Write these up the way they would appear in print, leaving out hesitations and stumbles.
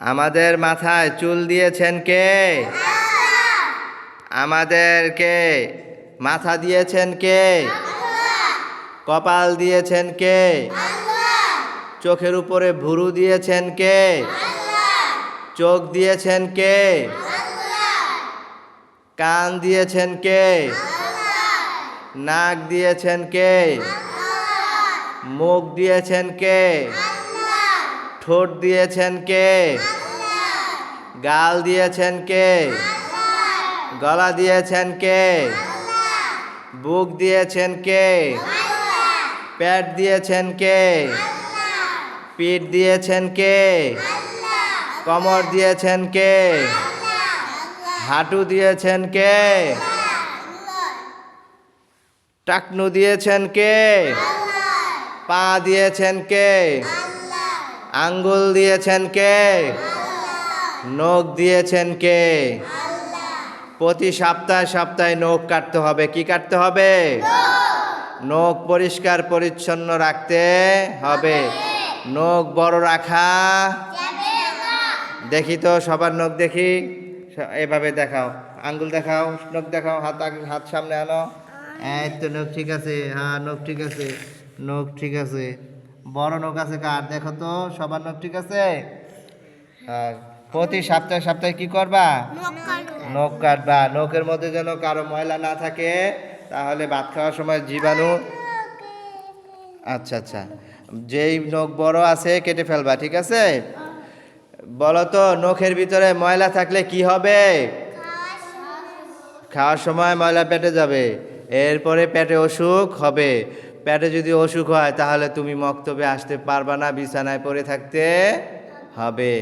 আমাদের মাথায় চুল দিয়েছেন কে? আমাদেরকে মাথা দিয়েছেন কে? কপাল দিয়েছেন কে? চোখের উপরে ভুরু দিয়েছেন কে? চোখ দিয়েছেন কে? কান দিয়েছেন কে? নাক দিয়েছেন কে? মুখ দিয়েছেন কে? ঠোঁট দিয়েছেন কে? গাল দিয়েছেন কে? গলা দিয়েছেন কে? বুক দিয়েছেন কে? পেট দিয়েছেন কে? পিঠ দিয়েছেন কে? কোমর দিয়েছেন কে? হাঁটু দিয়েছেন কে? টাকনু দিয়েছেন কে? পা দিয়েছেন কে? আঙ্গুল দিয়েছেন কে? নখ দিয়েছেন কে? প্রতি সপ্তাহে সপ্তাহে নখ কাটতে হবে। কি কাটতে হবে? নখ পরিষ্কার পরিচ্ছন্ন রাখতে হবে। নখ বড় রাখা দেখি তো, সবার নখ দেখি। এভাবে দেখাও, আঙ্গুল দেখাও, নখ দেখাও, হাত সামনে আনো। এই তো নখ ঠিক আছে, হ্যাঁ নখ ঠিক আছে, নখ ঠিক আছে। বড় নখ আছে কার? দেখো তো সবার নখ ঠিক আছে। আর প্রতি সপ্তাহে সপ্তাহে কি করবা? নখ কাটবা। নখের মধ্যে যেন কারো ময়লা না থাকে, তাহলে ভাত খাওয়ার সময় জীবাণু। আচ্ছা আচ্ছা, যেই নখ বড় আছে কেটে ফেলবা, ঠিক আছে? বলো তো, নখের ভিতরে ময়লা থাকলে কি হবে? খাওয়ার সময় ময়লা পেটে যাবে, এরপরে পেটে অসুখ হবে। পেটে যদি অসুখ হয় তাহলে তুমি মক্তবে আসতে পারবা না, বিছানায় পড়ে থাকতে হবে।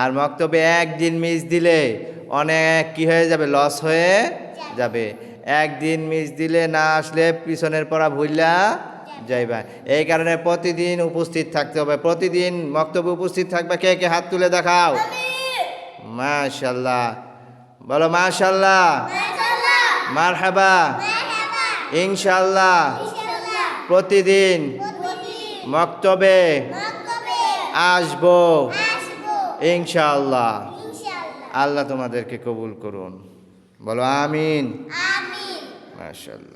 আর মক্তবে একদিন মিস দিলে অনেক কি হয়ে যাবে? লস হয়ে যাবে। একদিন মিস দিলে না আসলে পিছনের পড়া ভুললা যাইবা। এই কারণে প্রতিদিন উপস্থিত থাকতে হবে। প্রতিদিন মক্তবে উপস্থিত থাকবে। কে কে হাত তুলে দেখাও? মাশাআল্লাহ, বলো মাশাআল্লাহ, মারহাবা, ইনশাআল্লাহ। প্রতিদিন মক্তবে আসবো ইনশাআল্লাহ। আল্লাহ তোমাদেরকে কবুল করুন। বলো আমিন। মাশাআল্লাহ।